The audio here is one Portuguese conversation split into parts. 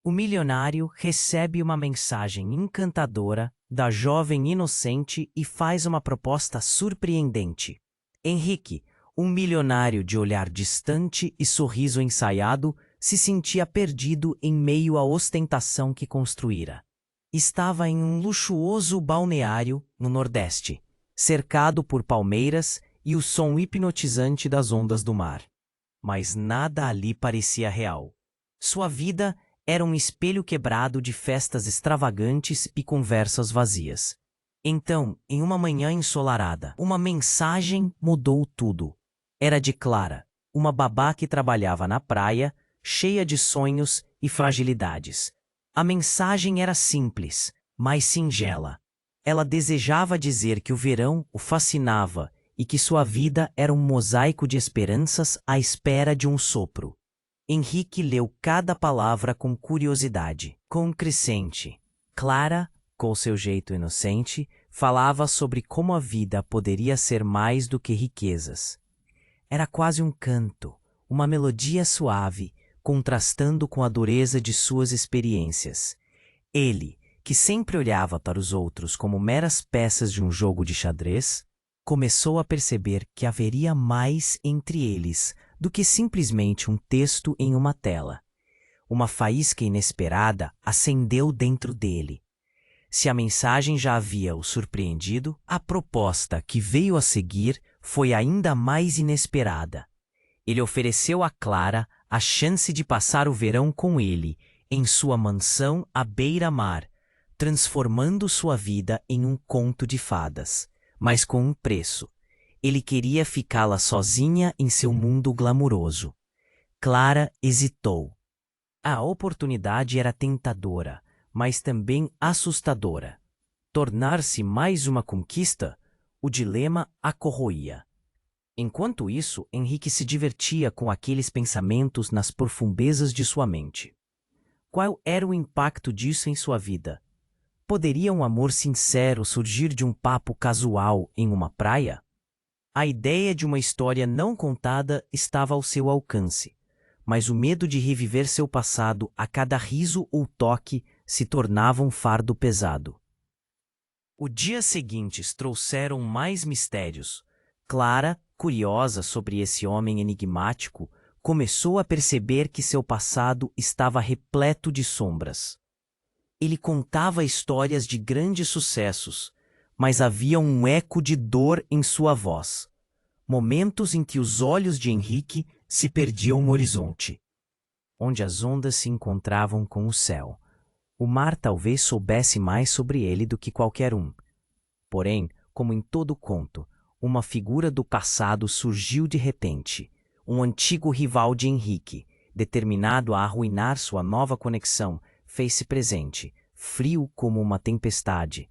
O milionário recebe uma mensagem encantadora da jovem inocente e faz uma proposta surpreendente. Henrique, um milionário de olhar distante e sorriso ensaiado, se sentia perdido em meio à ostentação que construíra. Estava em um luxuoso balneário no Nordeste, cercado por palmeiras e o som hipnotizante das ondas do mar. Mas nada ali parecia real. Sua vida era um espelho quebrado de festas extravagantes e conversas vazias. Então, em uma manhã ensolarada, uma mensagem mudou tudo. Era de Clara, uma babá que trabalhava na praia, cheia de sonhos e fragilidades. A mensagem era simples, mas singela. Ela desejava dizer que o verão o fascinava e que sua vida era um mosaico de esperanças à espera de um sopro. Henrique leu cada palavra com curiosidade, com crescente. Clara, com seu jeito inocente, falava sobre como a vida poderia ser mais do que riquezas. Era quase um canto, uma melodia suave, contrastando com a dureza de suas experiências. Ele, que sempre olhava para os outros como meras peças de um jogo de xadrez, começou a perceber que haveria mais entre eles do que simplesmente um texto em uma tela. Uma faísca inesperada acendeu dentro dele. Se a mensagem já havia o surpreendido, a proposta que veio a seguir foi ainda mais inesperada. Ele ofereceu a Clara a chance de passar o verão com ele, em sua mansão à beira-mar, transformando sua vida em um conto de fadas, mas com um preço. Ele queria ficá-la sozinha em seu mundo glamuroso. Clara hesitou. A oportunidade era tentadora, mas também assustadora. Tornar-se mais uma conquista? O dilema a corroía. Enquanto isso, Henrique se divertia com aqueles pensamentos nas profundezas de sua mente. Qual era o impacto disso em sua vida? Poderia um amor sincero surgir de um papo casual em uma praia? A ideia de uma história não contada estava ao seu alcance, mas o medo de reviver seu passado a cada riso ou toque se tornava um fardo pesado. Os dias seguintes trouxeram mais mistérios. Clara, curiosa sobre esse homem enigmático, começou a perceber que seu passado estava repleto de sombras. Ele contava histórias de grandes sucessos, mas havia um eco de dor em sua voz. Momentos em que os olhos de Henrique se perdiam no horizonte, onde as ondas se encontravam com o céu. O mar talvez soubesse mais sobre ele do que qualquer um. Porém, como em todo conto, uma figura do passado surgiu de repente, um antigo rival de Henrique, determinado a arruinar sua nova conexão, fez-se presente, frio como uma tempestade.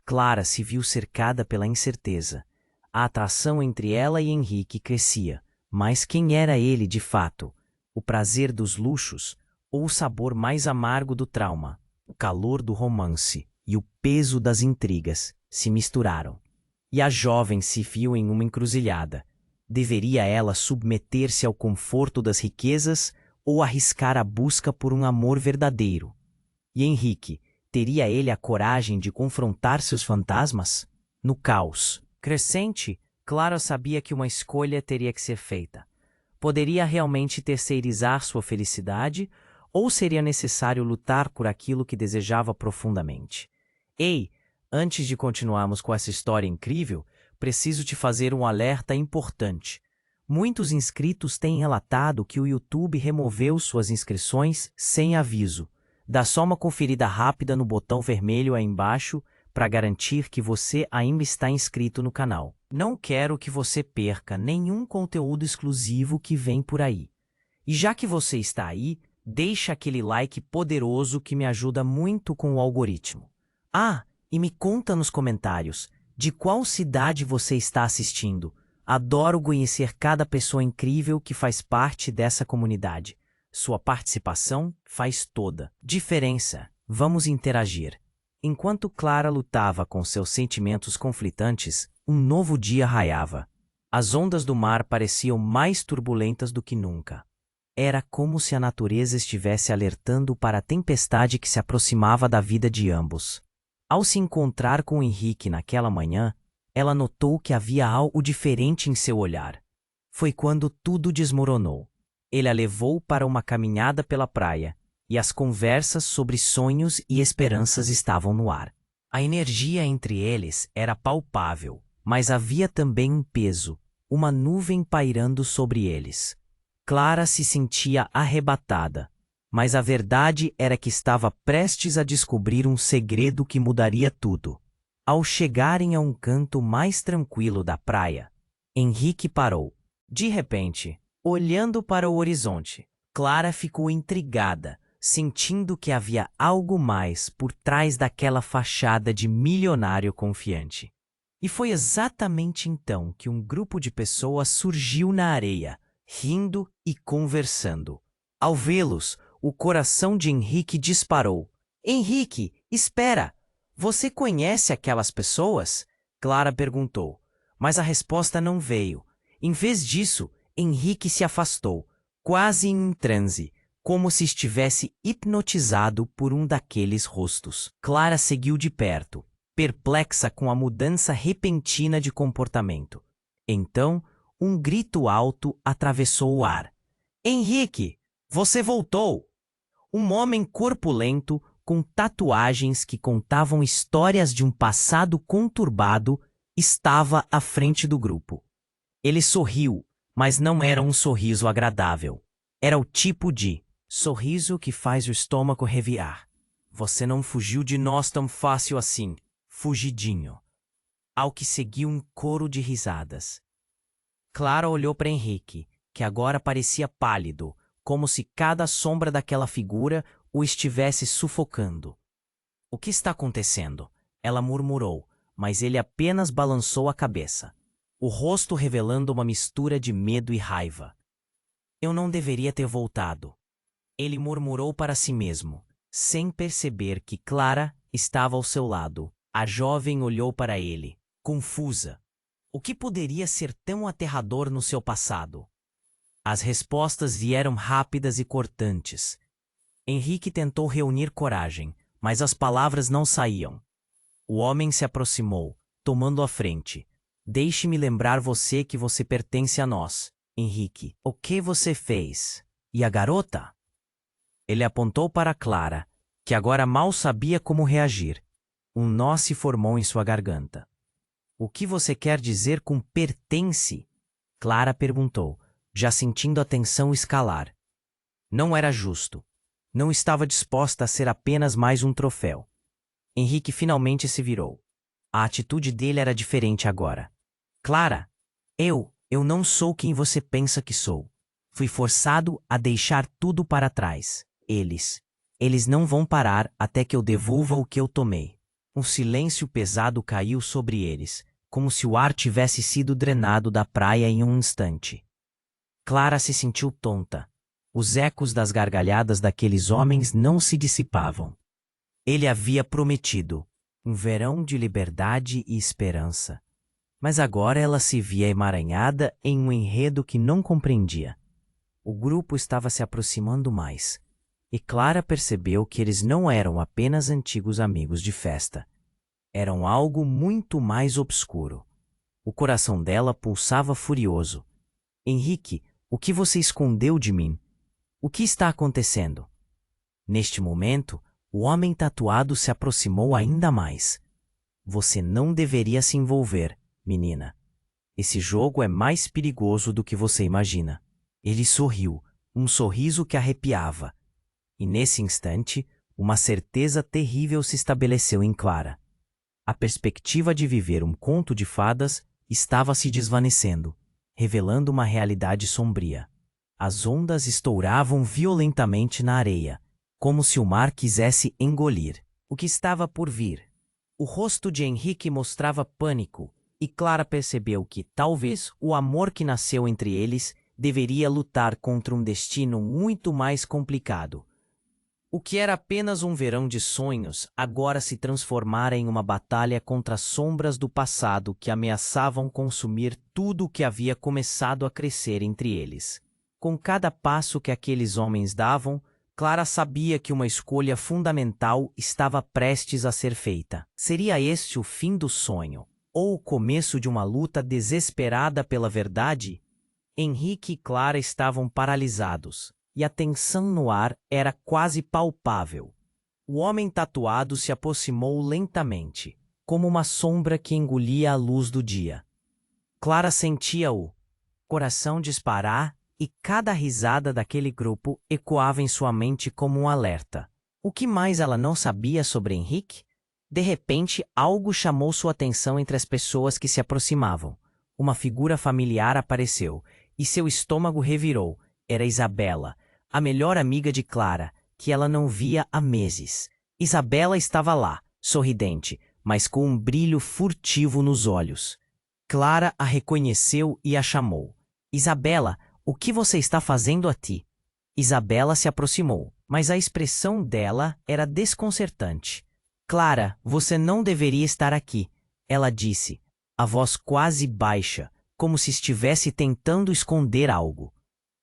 Clara se viu cercada pela incerteza. A atração entre ela e Henrique crescia, mas quem era ele de fato? O prazer dos luxos ou o sabor mais amargo do trauma? O calor do romance e o peso das intrigas se misturaram. E a jovem se viu em uma encruzilhada. Deveria ela submeter-se ao conforto das riquezas ou arriscar a busca por um amor verdadeiro? E Henrique, teria ele a coragem de confrontar seus fantasmas? No caos crescente, Clara sabia que uma escolha teria que ser feita. Poderia realmente terceirizar sua felicidade ou seria necessário lutar por aquilo que desejava profundamente? Ei, antes de continuarmos com essa história incrível, preciso te fazer um alerta importante. Muitos inscritos têm relatado que o YouTube removeu suas inscrições sem aviso. Dá só uma conferida rápida no botão vermelho aí embaixo para garantir que você ainda está inscrito no canal. Não quero que você perca nenhum conteúdo exclusivo que vem por aí. E já que você está aí, deixa aquele like poderoso que me ajuda muito com o algoritmo. Ah, e me conta nos comentários de qual cidade você está assistindo. Adoro conhecer cada pessoa incrível que faz parte dessa comunidade. Sua participação faz toda diferença. Vamos interagir. Enquanto Clara lutava com seus sentimentos conflitantes, um novo dia raiava. As ondas do mar pareciam mais turbulentas do que nunca. Era como se a natureza estivesse alertando para a tempestade que se aproximava da vida de ambos. Ao se encontrar com Henrique naquela manhã, ela notou que havia algo diferente em seu olhar. Foi quando tudo desmoronou. Ele a levou para uma caminhada pela praia, e as conversas sobre sonhos e esperanças estavam no ar. A energia entre eles era palpável, mas havia também um peso, uma nuvem pairando sobre eles. Clara se sentia arrebatada, mas a verdade era que estava prestes a descobrir um segredo que mudaria tudo. Ao chegarem a um canto mais tranquilo da praia, Henrique parou. De repente, olhando para o horizonte, Clara ficou intrigada, sentindo que havia algo mais por trás daquela fachada de milionário confiante. E foi exatamente então que um grupo de pessoas surgiu na areia, rindo e conversando. Ao vê-los, o coração de Henrique disparou. Henrique, espera! Você conhece aquelas pessoas? Clara perguntou, mas a resposta não veio. Em vez disso, Henrique se afastou, quase em um transe, como se estivesse hipnotizado por um daqueles rostos. Clara seguiu de perto, perplexa com a mudança repentina de comportamento. Então, um grito alto atravessou o ar. Henrique, você voltou! Um homem corpulento, com tatuagens que contavam histórias de um passado conturbado, estava à frente do grupo. Ele sorriu, mas não era um sorriso agradável. Era o tipo de sorriso que faz o estômago revirar. Você não fugiu de nós tão fácil assim, fugidinho. Ao que seguiu um coro de risadas. Clara olhou para Henrique, que agora parecia pálido, como se cada sombra daquela figura o estivesse sufocando. O que está acontecendo? Ela murmurou, mas ele apenas balançou a cabeça, o rosto revelando uma mistura de medo e raiva. Eu não deveria ter voltado. Ele murmurou para si mesmo, sem perceber que Clara estava ao seu lado. A jovem olhou para ele, confusa. O que poderia ser tão aterrador no seu passado? As respostas vieram rápidas e cortantes. Henrique tentou reunir coragem, mas as palavras não saíam. O homem se aproximou, tomando a frente. Deixe-me lembrar você que você pertence a nós, Henrique. O que você fez? E a garota? Ele apontou para Clara, que agora mal sabia como reagir. Um nó se formou em sua garganta. O que você quer dizer com pertence? Clara perguntou, já sentindo a tensão escalar. Não era justo. Não estava disposta a ser apenas mais um troféu. Henrique finalmente se virou. A atitude dele era diferente agora. Clara, eu não sou quem você pensa que sou. Fui forçado a deixar tudo para trás. Eles não vão parar até que eu devolva o que eu tomei. Um silêncio pesado caiu sobre eles, como se o ar tivesse sido drenado da praia em um instante. Clara se sentiu tonta. Os ecos das gargalhadas daqueles homens não se dissipavam. Ele havia prometido um verão de liberdade e esperança. Mas agora ela se via emaranhada em um enredo que não compreendia. O grupo estava se aproximando mais, e Clara percebeu que eles não eram apenas antigos amigos de festa. Eram algo muito mais obscuro. O coração dela pulsava furioso. Henrique, o que você escondeu de mim? O que está acontecendo? Neste momento, o homem tatuado se aproximou ainda mais. Você não deveria se envolver, menina. Esse jogo é mais perigoso do que você imagina. Ele sorriu, um sorriso que arrepiava. E nesse instante, uma certeza terrível se estabeleceu em Clara. A perspectiva de viver um conto de fadas estava se desvanecendo, revelando uma realidade sombria. As ondas estouravam violentamente na areia, como se o mar quisesse engolir o que estava por vir. O rosto de Henrique mostrava pânico, e Clara percebeu que, talvez, o amor que nasceu entre eles deveria lutar contra um destino muito mais complicado. O que era apenas um verão de sonhos agora se transformara em uma batalha contra as sombras do passado que ameaçavam consumir tudo o que havia começado a crescer entre eles. Com cada passo que aqueles homens davam, Clara sabia que uma escolha fundamental estava prestes a ser feita. Seria este o fim do sonho, ou o começo de uma luta desesperada pela verdade? Henrique e Clara estavam paralisados, e a tensão no ar era quase palpável. O homem tatuado se aproximou lentamente, como uma sombra que engolia a luz do dia. Clara sentia o coração disparar e cada risada daquele grupo ecoava em sua mente como um alerta. O que mais ela não sabia sobre Henrique? De repente, algo chamou sua atenção entre as pessoas que se aproximavam. Uma figura familiar apareceu, e seu estômago revirou. Era Isabela, a melhor amiga de Clara, que ela não via há meses. Isabela estava lá, sorridente, mas com um brilho furtivo nos olhos. Clara a reconheceu e a chamou. Isabela, o que você está fazendo aqui? Isabela se aproximou, mas a expressão dela era desconcertante. Clara, você não deveria estar aqui, ela disse, a voz quase baixa, como se estivesse tentando esconder algo.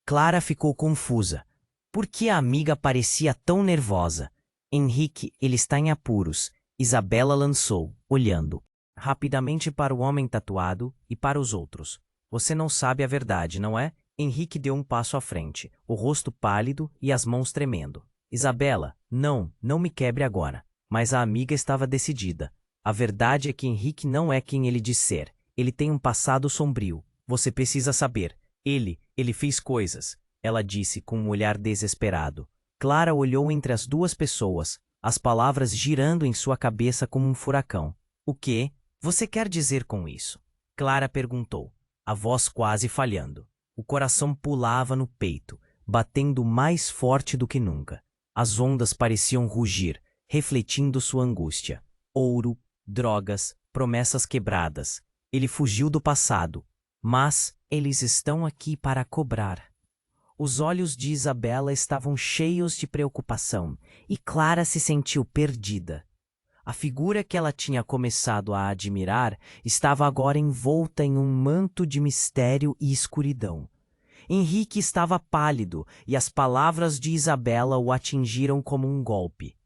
Clara ficou confusa. Por que a amiga parecia tão nervosa? Henrique, ele está em apuros, Isabela lançou, olhando rapidamente para o homem tatuado e para os outros. Você não sabe a verdade, não é? Henrique deu um passo à frente, o rosto pálido e as mãos tremendo. Isabela, não me quebre agora. Mas a amiga estava decidida. A verdade é que Henrique não é quem ele diz ser. Ele tem um passado sombrio. Você precisa saber. Ele fez coisas, ela disse com um olhar desesperado. Clara olhou entre as duas pessoas, as palavras girando em sua cabeça como um furacão. O que você quer dizer com isso? Clara perguntou, a voz quase falhando. O coração pulava no peito, batendo mais forte do que nunca. As ondas pareciam rugir, refletindo sua angústia. Ouro, drogas, promessas quebradas. Ele fugiu do passado, mas eles estão aqui para cobrar. Os olhos de Isabela estavam cheios de preocupação e Clara se sentiu perdida. A figura que ela tinha começado a admirar estava agora envolta em um manto de mistério e escuridão. Henrique estava pálido e as palavras de Isabela o atingiram como um golpe.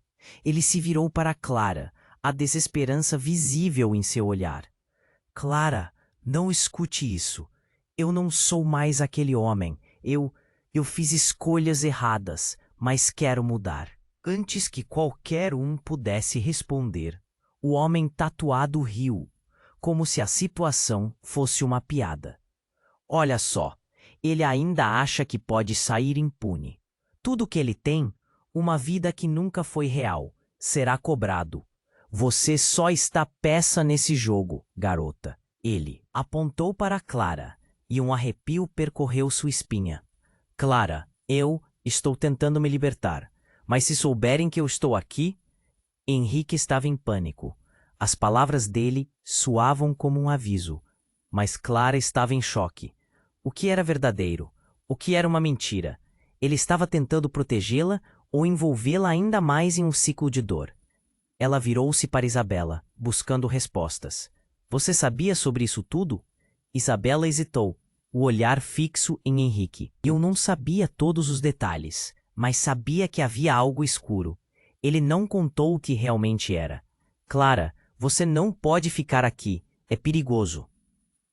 Ele se virou para Clara, a desesperança visível em seu olhar. Clara, não escute isso. Eu não sou mais aquele homem. Eu fiz escolhas erradas, mas quero mudar. Antes que qualquer um pudesse responder, o homem tatuado riu, como se a situação fosse uma piada. Olha só, ele ainda acha que pode sair impune. Tudo que ele tem, uma vida que nunca foi real, será cobrado. Você só está peça nesse jogo, garota. Ele apontou para Clara, e um arrepio percorreu sua espinha. Clara, eu estou tentando me libertar. Mas se souberem que eu estou aqui... Henrique estava em pânico. As palavras dele soavam como um aviso. Mas Clara estava em choque. O que era verdadeiro? O que era uma mentira? Ele estava tentando protegê-la ou envolvê-la ainda mais em um ciclo de dor. Ela virou-se para Isabela, buscando respostas. Você sabia sobre isso tudo? Isabela hesitou, o olhar fixo em Henrique. Eu não sabia todos os detalhes, mas sabia que havia algo escuro. Ele não contou o que realmente era. Clara, você não pode ficar aqui. É perigoso.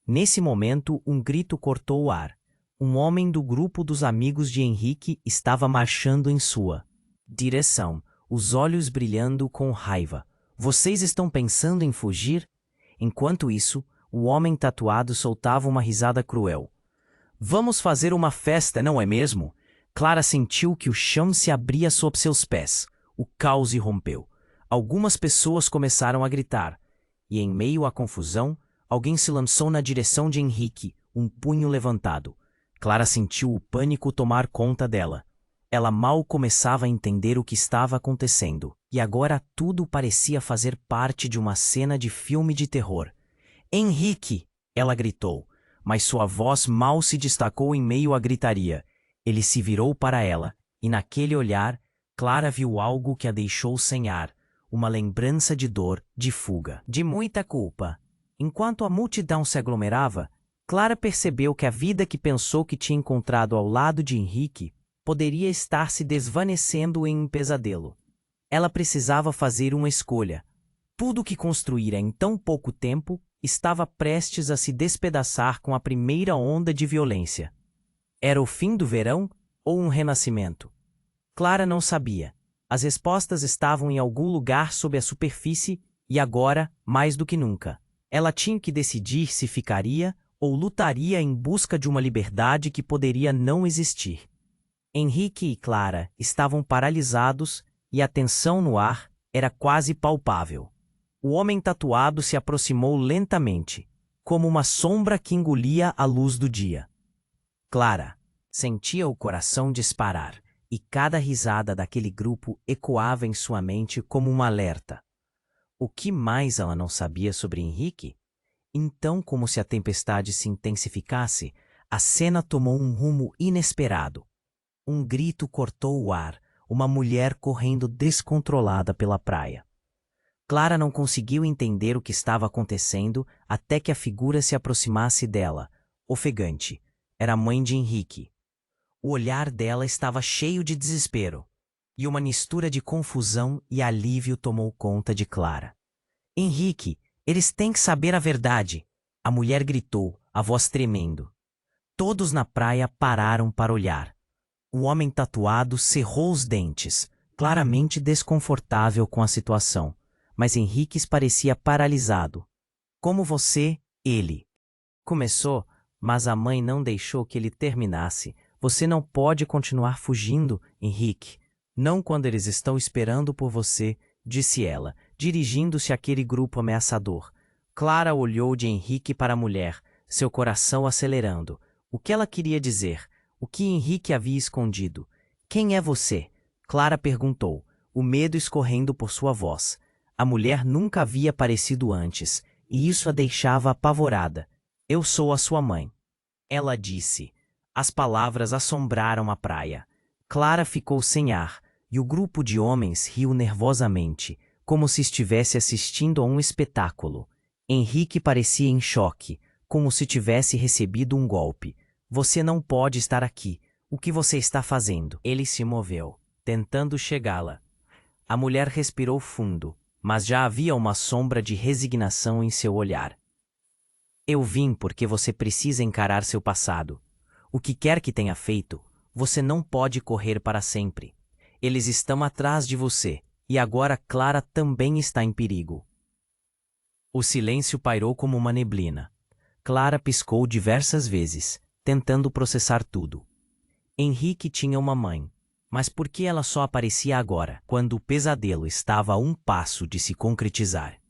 Nesse momento, um grito cortou o ar. Um homem do grupo dos amigos de Henrique estava marchando em sua direção, os olhos brilhando com raiva. Vocês estão pensando em fugir? Enquanto isso, o homem tatuado soltava uma risada cruel. Vamos fazer uma festa, não é mesmo? Clara sentiu que o chão se abria sob seus pés. O caos irrompeu. Algumas pessoas começaram a gritar. E em meio à confusão, alguém se lançou na direção de Henrique, um punho levantado. Clara sentiu o pânico tomar conta dela. Ela mal começava a entender o que estava acontecendo. E agora tudo parecia fazer parte de uma cena de filme de terror. Henrique! Ela gritou, mas sua voz mal se destacou em meio à gritaria. Ele se virou para ela, e naquele olhar, Clara viu algo que a deixou sem ar, uma lembrança de dor, de fuga, de muita culpa. Enquanto a multidão se aglomerava, Clara percebeu que a vida que pensou que tinha encontrado ao lado de Henrique poderia estar se desvanecendo em um pesadelo. Ela precisava fazer uma escolha. Tudo o que construíra em tão pouco tempo estava prestes a se despedaçar com a primeira onda de violência. Era o fim do verão ou um renascimento? Clara não sabia. As respostas estavam em algum lugar sob a superfície e agora, mais do que nunca, ela tinha que decidir se ficaria ou lutaria em busca de uma liberdade que poderia não existir. Henrique e Clara estavam paralisados e a tensão no ar era quase palpável. O homem tatuado se aproximou lentamente, como uma sombra que engolia a luz do dia. Clara sentia o coração disparar, e cada risada daquele grupo ecoava em sua mente como um alerta. O que mais ela não sabia sobre Henrique? Então, como se a tempestade se intensificasse, a cena tomou um rumo inesperado. Um grito cortou o ar, uma mulher correndo descontrolada pela praia. Clara não conseguiu entender o que estava acontecendo até que a figura se aproximasse dela, ofegante. Era a mãe de Henrique. O olhar dela estava cheio de desespero, e uma mistura de confusão e alívio tomou conta de Clara. Henrique, eles têm que saber a verdade, a mulher gritou, a voz tremendo. Todos na praia pararam para olhar. O homem tatuado cerrou os dentes, claramente desconfortável com a situação, mas Henrique parecia paralisado. Como você, ele. Começou, mas a mãe não deixou que ele terminasse. Você não pode continuar fugindo, Henrique. Não quando eles estão esperando por você, disse ela, dirigindo-se àquele grupo ameaçador. Clara olhou de Henrique para a mulher, seu coração acelerando. O que ela queria dizer? O que Henrique havia escondido? Quem é você? Clara perguntou, o medo escorrendo por sua voz. A mulher nunca havia aparecido antes, e isso a deixava apavorada. Eu sou a sua mãe. Ela disse. As palavras assombraram a praia. Clara ficou sem ar, e o grupo de homens riu nervosamente, como se estivesse assistindo a um espetáculo. Henrique parecia em choque, como se tivesse recebido um golpe. Você não pode estar aqui. O que você está fazendo? Ele se moveu, tentando chegá-la. A mulher respirou fundo, mas já havia uma sombra de resignação em seu olhar. Eu vim porque você precisa encarar seu passado. O que quer que tenha feito, você não pode correr para sempre. Eles estão atrás de você, e agora Clara também está em perigo. O silêncio pairou como uma neblina. Clara piscou diversas vezes, tentando processar tudo. Henrique tinha uma mãe, mas por que ela só aparecia agora, quando o pesadelo estava a um passo de se concretizar?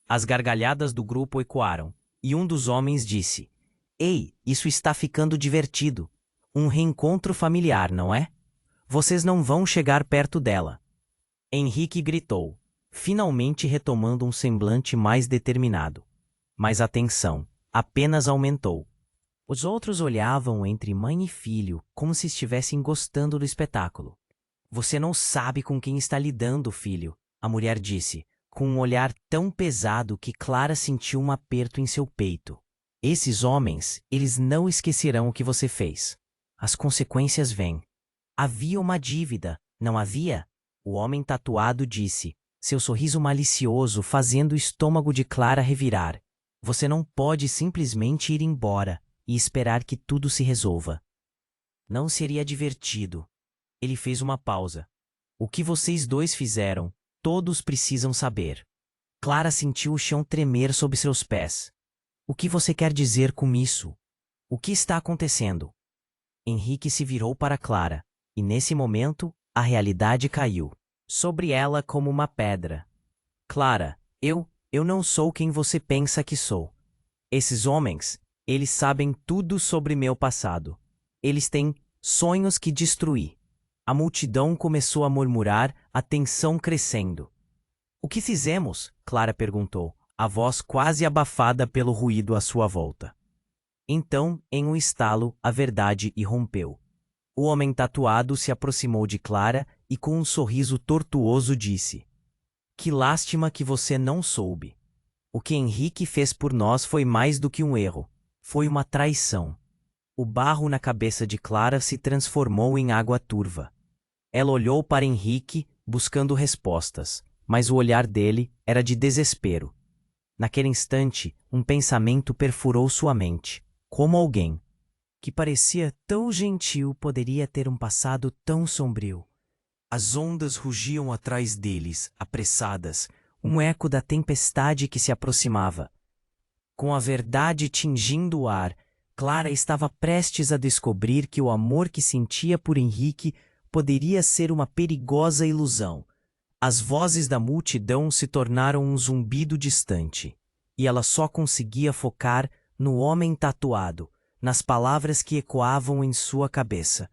As gargalhadas do grupo ecoaram, e um dos homens disse: Ei, isso está ficando divertido. Um reencontro familiar, não é? Vocês não vão chegar perto dela. Henrique gritou, finalmente retomando um semblante mais determinado. Mas a tensão apenas aumentou. Os outros olhavam entre mãe e filho, como se estivessem gostando do espetáculo. Você não sabe com quem está lidando, filho, a mulher disse, com um olhar tão pesado que Clara sentiu um aperto em seu peito. Esses homens, eles não esquecerão o que você fez. As consequências vêm. Havia uma dívida, não havia? O homem tatuado disse, seu sorriso malicioso fazendo o estômago de Clara revirar. Você não pode simplesmente ir embora e esperar que tudo se resolva. Não seria divertido. Ele fez uma pausa. O que vocês dois fizeram, todos precisam saber. Clara sentiu o chão tremer sob seus pés. O que você quer dizer com isso? O que está acontecendo? Henrique se virou para Clara, e nesse momento, a realidade caiu sobre ela como uma pedra. Clara, eu não sou quem você pensa que sou. Esses homens, eles sabem tudo sobre meu passado. Eles têm sonhos que destruí. A multidão começou a murmurar, a tensão crescendo. O que fizemos? Clara perguntou, a voz quase abafada pelo ruído à sua volta. Então, em um estalo, a verdade irrompeu. O homem tatuado se aproximou de Clara e com um sorriso tortuoso disse: Que lástima que você não soube. O que Henrique fez por nós foi mais do que um erro. Foi uma traição. O barro na cabeça de Clara se transformou em água turva. Ela olhou para Henrique, buscando respostas, mas o olhar dele era de desespero. Naquele instante, um pensamento perfurou sua mente. Como alguém que parecia tão gentil poderia ter um passado tão sombrio? As ondas rugiam atrás deles, apressadas, um eco da tempestade que se aproximava. Com a verdade tingindo o ar, Clara estava prestes a descobrir que o amor que sentia por Henrique poderia ser uma perigosa ilusão. As vozes da multidão se tornaram um zumbido distante, e ela só conseguia focar no homem tatuado, nas palavras que ecoavam em sua cabeça.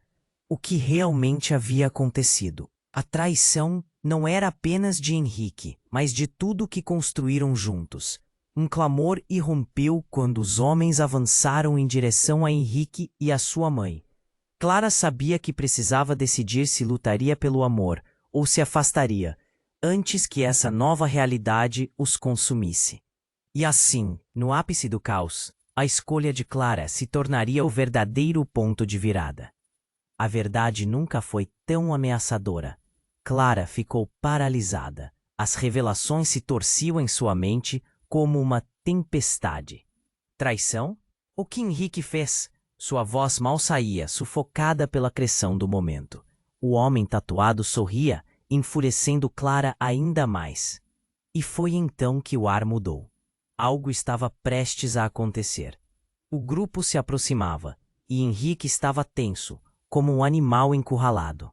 O que realmente havia acontecido? A traição não era apenas de Henrique, mas de tudo que construíram juntos. Um clamor irrompeu quando os homens avançaram em direção a Henrique e a sua mãe. Clara sabia que precisava decidir se lutaria pelo amor ou se afastaria, antes que essa nova realidade os consumisse. E assim, no ápice do caos, a escolha de Clara se tornaria o verdadeiro ponto de virada. A verdade nunca foi tão ameaçadora. Clara ficou paralisada. As revelações se torciam em sua mente como uma tempestade. Traição? O que Henrique fez? Sua voz mal saía, sufocada pela pressão do momento. O homem tatuado sorria, enfurecendo Clara ainda mais. E foi então que o ar mudou. Algo estava prestes a acontecer. O grupo se aproximava, e Henrique estava tenso, como um animal encurralado.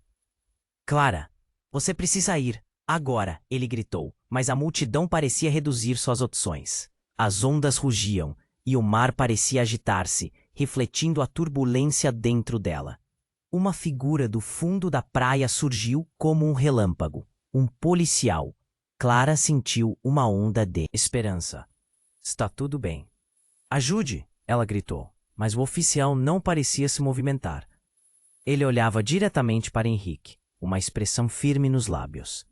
Clara, você precisa ir, agora, ele gritou, mas a multidão parecia reduzir suas opções. As ondas rugiam, e o mar parecia agitar-se, refletindo a turbulência dentro dela. Uma figura do fundo da praia surgiu como um relâmpago, um policial. Clara sentiu uma onda de esperança. Está tudo bem. Ajude, ela gritou, mas o oficial não parecia se movimentar. Ele olhava diretamente para Henrique, uma expressão firme nos lábios.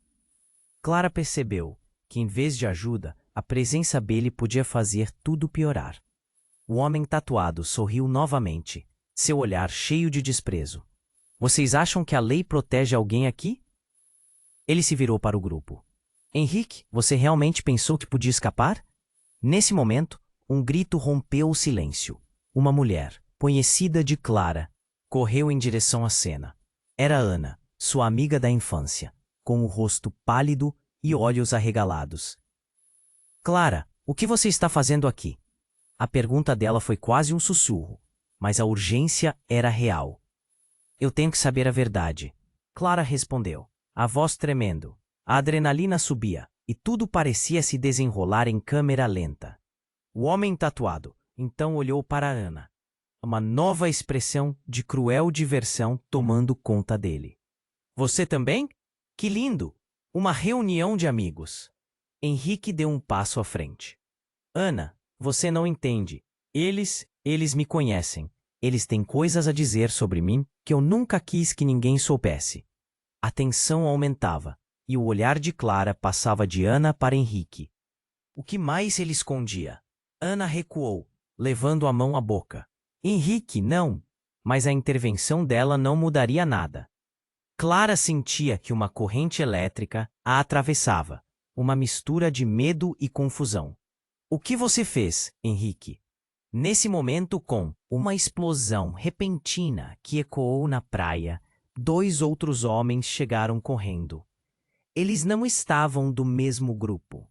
Clara percebeu que, em vez de ajuda, a presença dele podia fazer tudo piorar. O homem tatuado sorriu novamente, seu olhar cheio de desprezo. Vocês acham que a lei protege alguém aqui? Ele se virou para o grupo. Henrique, você realmente pensou que podia escapar? Nesse momento, um grito rompeu o silêncio. Uma mulher, conhecida de Clara, correu em direção à cena. Era Ana, sua amiga da infância, com o rosto pálido e olhos arregalados. Clara, o que você está fazendo aqui? A pergunta dela foi quase um sussurro, mas a urgência era real. Eu tenho que saber a verdade, Clara respondeu, a voz tremendo. A adrenalina subia, e tudo parecia se desenrolar em câmera lenta. O homem tatuado, então olhou para Ana. Uma nova expressão de cruel diversão tomando conta dele. Você também? Que lindo! Uma reunião de amigos. Henrique deu um passo à frente. Ana, você não entende. Eles me conhecem. Eles têm coisas a dizer sobre mim que eu nunca quis que ninguém soubesse. A tensão aumentava, e o olhar de Clara passava de Ana para Henrique. O que mais ele escondia? Ana recuou, levando a mão à boca. Henrique, não! Mas a intervenção dela não mudaria nada. Clara sentia que uma corrente elétrica a atravessava, uma mistura de medo e confusão. O que você fez, Henrique? Nesse momento, com uma explosão repentina que ecoou na praia, 2 outros homens chegaram correndo. Eles não estavam do mesmo grupo.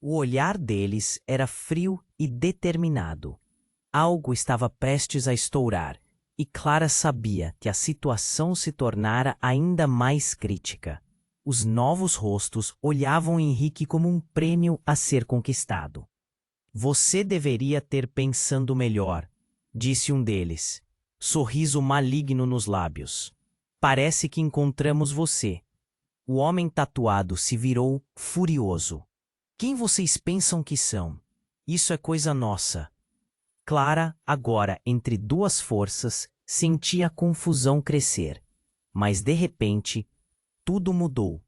O olhar deles era frio e determinado. Algo estava prestes a estourar, e Clara sabia que a situação se tornara ainda mais crítica. Os novos rostos olhavam Henrique como um prêmio a ser conquistado. Você deveria ter pensado melhor, disse um deles, sorriso maligno nos lábios. Parece que encontramos você. O homem tatuado se virou furioso. Quem vocês pensam que são? Isso é coisa nossa. Clara, agora entre 2 forças, sentia a confusão crescer. Mas de repente, tudo mudou.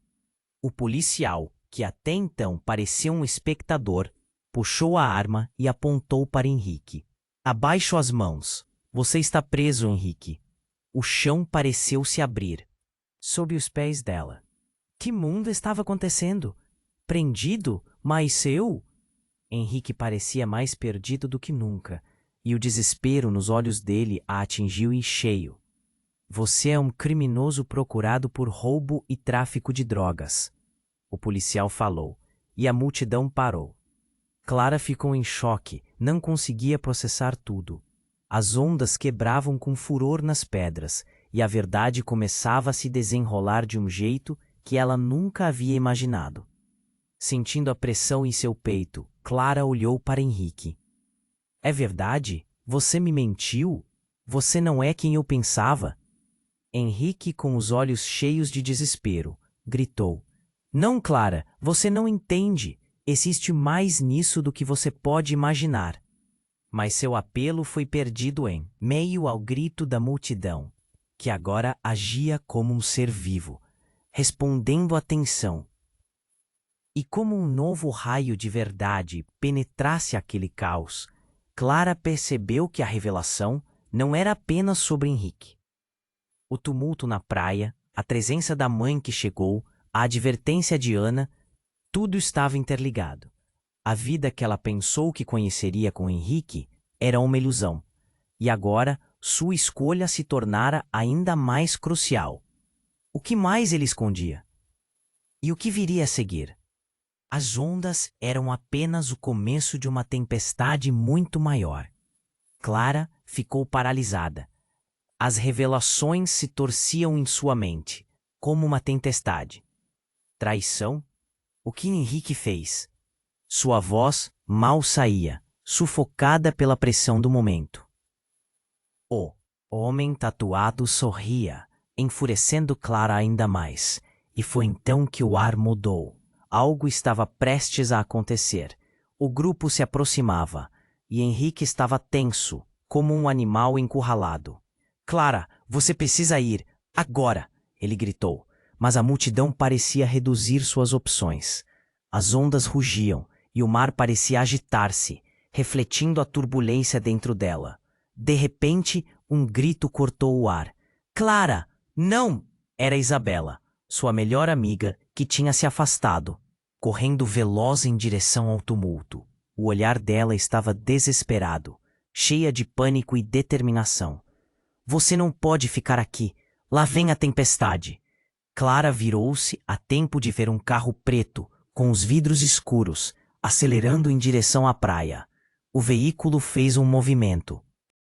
O policial, que até então parecia um espectador, puxou a arma e apontou para Henrique. Abaixo as mãos. Você está preso, Henrique. O chão pareceu se abrir sob os pés dela. Que mundo estava acontecendo? Prendido? Mas eu? Henrique parecia mais perdido do que nunca, e o desespero nos olhos dele a atingiu em cheio. Você é um criminoso procurado por roubo e tráfico de drogas, o policial falou, e a multidão parou. Clara ficou em choque, não conseguia processar tudo. As ondas quebravam com furor nas pedras, e a verdade começava a se desenrolar de um jeito que ela nunca havia imaginado. Sentindo a pressão em seu peito, Clara olhou para Henrique. É verdade? Você me mentiu? Você não é quem eu pensava? Henrique, com os olhos cheios de desespero, gritou. Não, Clara, você não entende. Existe mais nisso do que você pode imaginar. Mas seu apelo foi perdido em meio ao grito da multidão, que agora agia como um ser vivo, respondendo à tensão. E como um novo raio de verdade penetrasse aquele caos, Clara percebeu que a revelação não era apenas sobre Henrique. O tumulto na praia, a presença da mãe que chegou, a advertência de Ana, tudo estava interligado. A vida que ela pensou que conheceria com Henrique era uma ilusão, e agora sua escolha se tornara ainda mais crucial. O que mais ele escondia? E o que viria a seguir? As ondas eram apenas o começo de uma tempestade muito maior. Clara ficou paralisada. As revelações se torciam em sua mente, como uma tempestade. Traição? O que Henrique fez? Sua voz mal saía, sufocada pela pressão do momento. O homem tatuado sorria, enfurecendo Clara ainda mais, e foi então que o ar mudou. Algo estava prestes a acontecer. O grupo se aproximava, e Henrique estava tenso, como um animal encurralado. Clara, você precisa ir, agora! Ele gritou, mas a multidão parecia reduzir suas opções. As ondas rugiam, e o mar parecia agitar-se, refletindo a turbulência dentro dela. De repente, um grito cortou o ar. Clara, não! Era Isabela, sua melhor amiga, que tinha se afastado, correndo veloz em direção ao tumulto. O olhar dela estava desesperado, cheia de pânico e determinação. Você não pode ficar aqui. Lá vem a tempestade. Clara virou-se a tempo de ver um carro preto, com os vidros escuros, acelerando em direção à praia. O veículo fez um movimento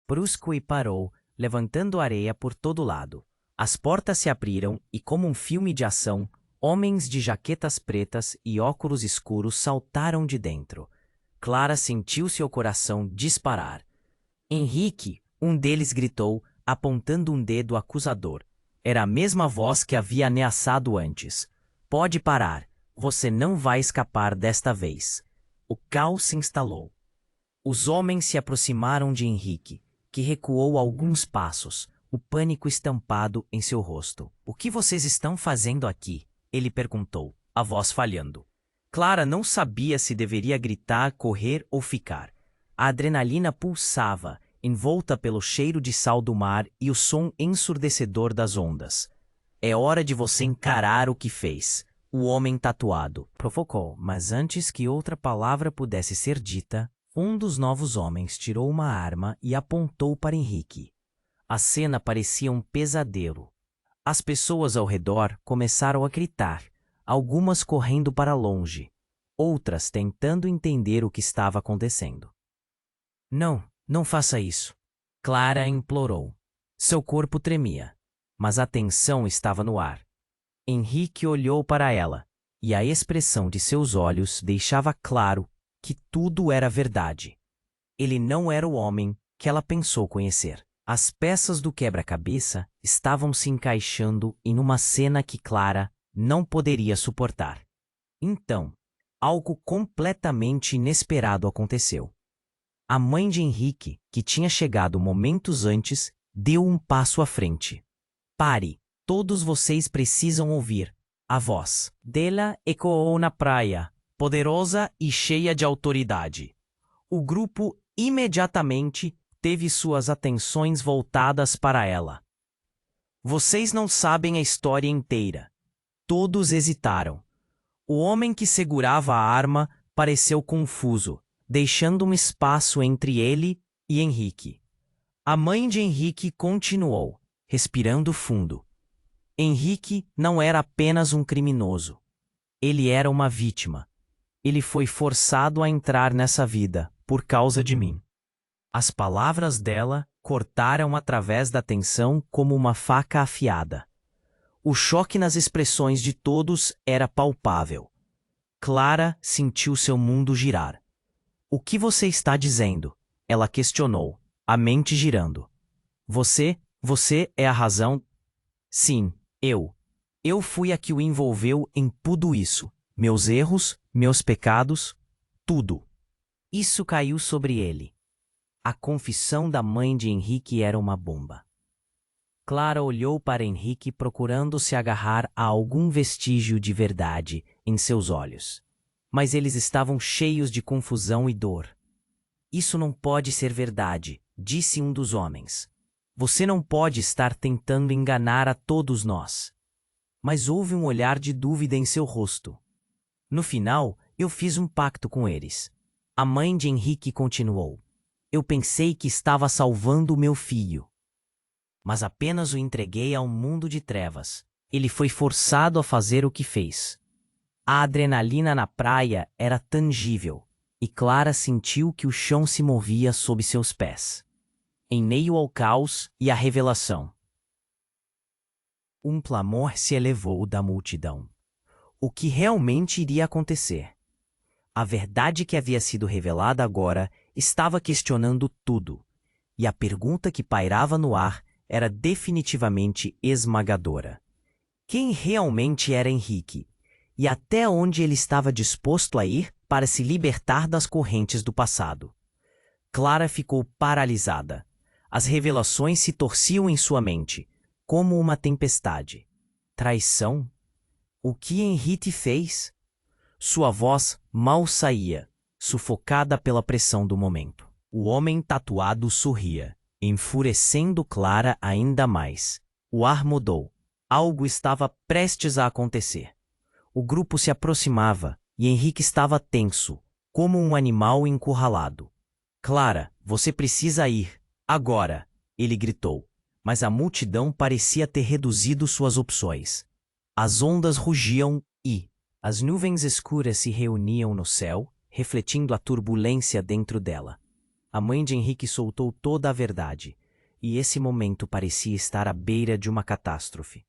brusco e parou, levantando areia por todo lado. As portas se abriram e, como um filme de ação, homens de jaquetas pretas e óculos escuros saltaram de dentro. Clara sentiu seu coração disparar. Henrique, um deles gritou, apontando um dedo acusador. Era a mesma voz que havia ameaçado antes. Pode parar. Você não vai escapar desta vez. O caos se instalou. Os homens se aproximaram de Henrique, que recuou alguns passos, o pânico estampado em seu rosto. O que vocês estão fazendo aqui? Ele perguntou, a voz falhando. Clara não sabia se deveria gritar, correr ou ficar. A adrenalina pulsava, envolta pelo cheiro de sal do mar e o som ensurdecedor das ondas. É hora de você encarar o que fez. O homem tatuado provocou, mas antes que outra palavra pudesse ser dita, um dos novos homens tirou uma arma e apontou para Henrique. A cena parecia um pesadelo. As pessoas ao redor começaram a gritar, algumas correndo para longe, outras tentando entender o que estava acontecendo. Não, não faça isso. Clara implorou. Seu corpo tremia, mas a tensão estava no ar. Henrique olhou para ela, e a expressão de seus olhos deixava claro que tudo era verdade. Ele não era o homem que ela pensou conhecer. As peças do quebra-cabeça estavam se encaixando em uma cena que Clara não poderia suportar. Então, algo completamente inesperado aconteceu. A mãe de Henrique, que tinha chegado momentos antes, deu um passo à frente. Pare! Todos vocês precisam ouvir. A voz dela ecoou na praia, poderosa e cheia de autoridade. O grupo imediatamente manteve suas atenções voltadas para ela. Vocês não sabem a história inteira. Todos hesitaram. O homem que segurava a arma pareceu confuso, deixando um espaço entre ele e Henrique. A mãe de Henrique continuou, respirando fundo. Henrique não era apenas um criminoso. Ele era uma vítima. Ele foi forçado a entrar nessa vida por causa de mim. As palavras dela cortaram através da tensão como uma faca afiada. O choque nas expressões de todos era palpável. Clara sentiu seu mundo girar. O que você está dizendo? Ela questionou, a mente girando. Você é a razão? Sim, eu. Eu fui a que o envolveu em tudo isso. Meus erros, meus pecados, tudo. Isso caiu sobre ele. A confissão da mãe de Henrique era uma bomba. Clara olhou para Henrique procurando se agarrar a algum vestígio de verdade em seus olhos. Mas eles estavam cheios de confusão e dor. Isso não pode ser verdade, disse um dos homens. Você não pode estar tentando enganar a todos nós. Mas houve um olhar de dúvida em seu rosto. No final, eu fiz um pacto com eles. A mãe de Henrique continuou. Eu pensei que estava salvando o meu filho. Mas apenas o entreguei a um mundo de trevas. Ele foi forçado a fazer o que fez. A adrenalina na praia era tangível, e Clara sentiu que o chão se movia sob seus pés. Em meio ao caos e à revelação, um clamor se elevou da multidão. O que realmente iria acontecer? A verdade que havia sido revelada agora estava questionando tudo, e a pergunta que pairava no ar era definitivamente esmagadora. Quem realmente era Henrique? E até onde ele estava disposto a ir para se libertar das correntes do passado? Clara ficou paralisada. As revelações se torciam em sua mente, como uma tempestade. Traição? O que Henrique fez? Sua voz mal saía, sufocada pela pressão do momento. O homem tatuado sorria, enfurecendo Clara ainda mais. O ar mudou. Algo estava prestes a acontecer. O grupo se aproximava e Henrique estava tenso, como um animal encurralado. Clara, você precisa ir. Agora! Ele gritou, mas a multidão parecia ter reduzido suas opções. As ondas rugiam e as nuvens escuras se reuniam no céu, refletindo a turbulência dentro dela. A mãe de Henrique soltou toda a verdade, e esse momento parecia estar à beira de uma catástrofe.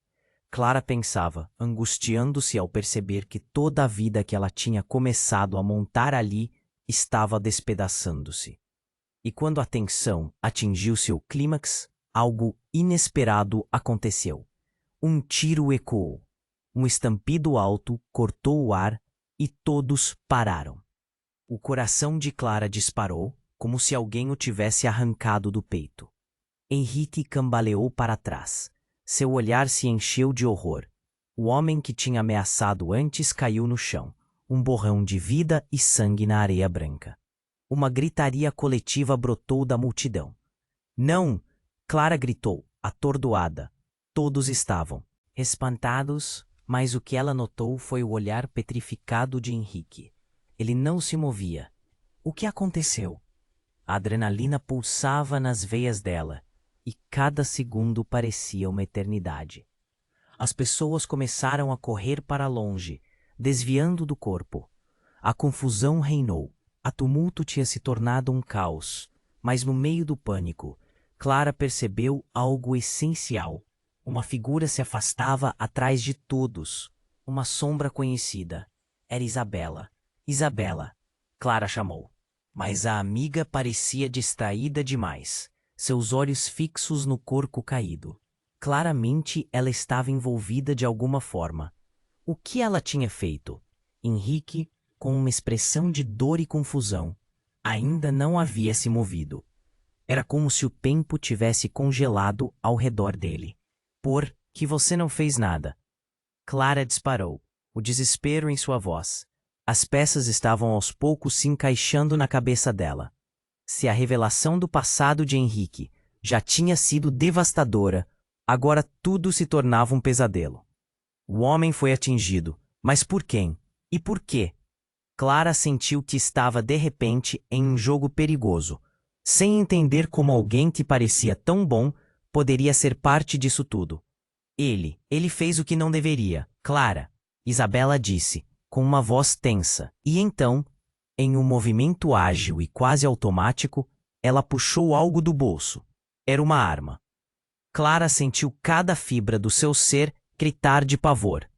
Clara pensava, angustiando-se ao perceber que toda a vida que ela tinha começado a montar ali estava despedaçando-se. E quando a tensão atingiu seu clímax, algo inesperado aconteceu. Um tiro ecoou. Um estampido alto cortou o ar e todos pararam. O coração de Clara disparou, como se alguém o tivesse arrancado do peito. Henrique cambaleou para trás. Seu olhar se encheu de horror. O homem que tinha ameaçado antes caiu no chão, um borrão de vida e sangue na areia branca. Uma gritaria coletiva brotou da multidão. Não! Clara gritou, atordoada. Todos estavam espantados, mas o que ela notou foi o olhar petrificado de Henrique. Ele não se movia. O que aconteceu? A adrenalina pulsava nas veias dela, e cada segundo parecia uma eternidade. As pessoas começaram a correr para longe, desviando do corpo. A confusão reinou. A tumulto tinha se tornado um caos, mas no meio do pânico, Clara percebeu algo essencial. Uma figura se afastava atrás de todos. Uma sombra conhecida. Era Isabela. Isabela, Clara chamou. Mas a amiga parecia distraída demais, seus olhos fixos no corpo caído. Claramente ela estava envolvida de alguma forma. O que ela tinha feito? Henrique, com uma expressão de dor e confusão, ainda não havia se movido. Era como se o tempo tivesse congelado ao redor dele. Por que você não fez nada? Clara disparou, o desespero em sua voz. As peças estavam aos poucos se encaixando na cabeça dela. Se a revelação do passado de Henrique já tinha sido devastadora, agora tudo se tornava um pesadelo. O homem foi atingido, mas por quem? E por quê? Clara sentiu que estava de repente em um jogo perigoso, sem entender como alguém que parecia tão bom poderia ser parte disso tudo. Ele fez o que não deveria, Clara, Isabela disse, com uma voz tensa, e então, em um movimento ágil e quase automático, ela puxou algo do bolso. Era uma arma. Clara sentiu cada fibra do seu ser gritar de pavor.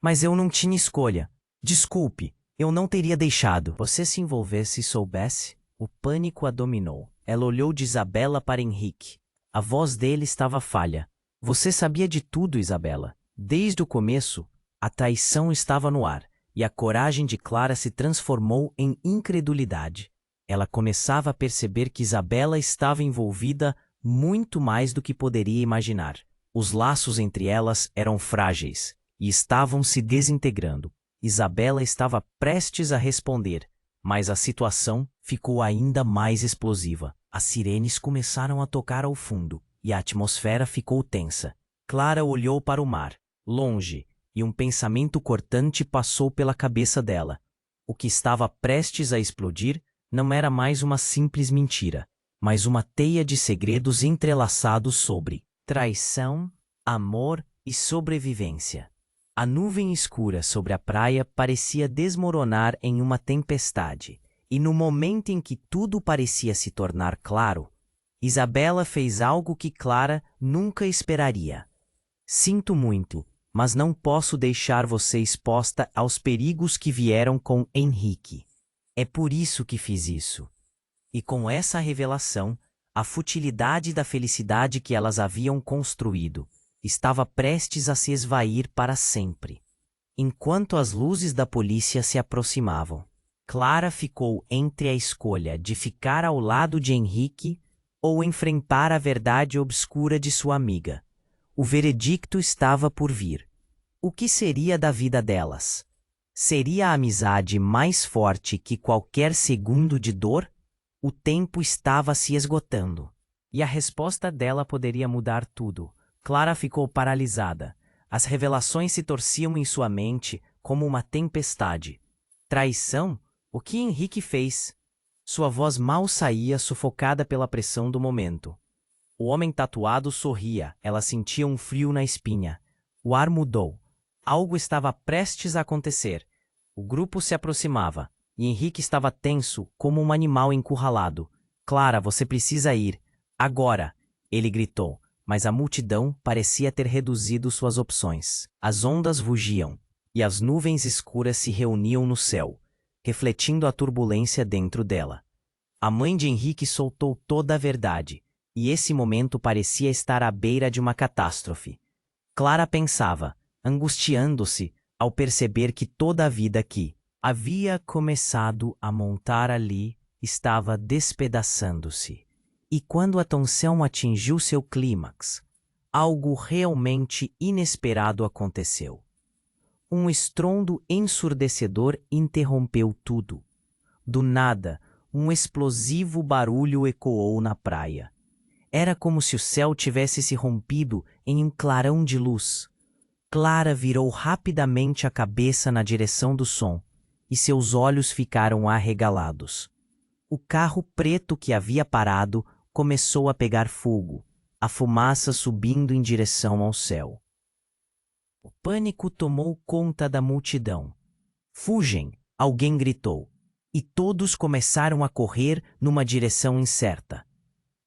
Mas eu não tinha escolha. Desculpe, eu não teria deixado. Você se envolvesse e soubesse? O pânico a dominou. Ela olhou de Isabela para Henrique. A voz dele estava falha. Você sabia de tudo, Isabela. Desde o começo, a traição estava no ar, e a coragem de Clara se transformou em incredulidade. Ela começava a perceber que Isabela estava envolvida muito mais do que poderia imaginar. Os laços entre elas eram frágeis e estavam se desintegrando. Isabela estava prestes a responder, mas a situação ficou ainda mais explosiva. As sirenes começaram a tocar ao fundo e a atmosfera ficou tensa. Clara olhou para o mar, longe, e um pensamento cortante passou pela cabeça dela. O que estava prestes a explodir não era mais uma simples mentira, mas uma teia de segredos entrelaçados sobre traição, amor e sobrevivência. A nuvem escura sobre a praia parecia desmoronar em uma tempestade, e no momento em que tudo parecia se tornar claro, Isabela fez algo que Clara nunca esperaria. Sinto muito, mas não posso deixar você exposta aos perigos que vieram com Henrique. É por isso que fiz isso. E com essa revelação, a futilidade da felicidade que elas haviam construído estava prestes a se esvair para sempre. Enquanto as luzes da polícia se aproximavam, Clara ficou entre a escolha de ficar ao lado de Henrique ou enfrentar a verdade obscura de sua amiga. O veredicto estava por vir. O que seria da vida delas? Seria a amizade mais forte que qualquer segundo de dor? O tempo estava se esgotando, e a resposta dela poderia mudar tudo. Clara ficou paralisada. As revelações se torciam em sua mente como uma tempestade. Traição? O que Henrique fez? Sua voz mal saía, sufocada pela pressão do momento. O homem tatuado sorria. Ela sentia um frio na espinha. O ar mudou. Algo estava prestes a acontecer. O grupo se aproximava, e Henrique estava tenso como um animal encurralado. Clara, você precisa ir. Agora! Ele gritou. Mas a multidão parecia ter reduzido suas opções. As ondas rugiam, e as nuvens escuras se reuniam no céu, refletindo a turbulência dentro dela. A mãe de Henrique soltou toda a verdade, e esse momento parecia estar à beira de uma catástrofe. Clara pensava, angustiando-se, ao perceber que toda a vida que havia começado a montar ali estava despedaçando-se. E quando a tensão atingiu seu clímax, algo realmente inesperado aconteceu. Um estrondo ensurdecedor interrompeu tudo. Do nada, um explosivo barulho ecoou na praia. Era como se o céu tivesse se rompido em um clarão de luz. Clara virou rapidamente a cabeça na direção do som, e seus olhos ficaram arregalados. O carro preto que havia parado começou a pegar fogo, a fumaça subindo em direção ao céu. O pânico tomou conta da multidão. Fugem! Alguém gritou, e todos começaram a correr numa direção incerta.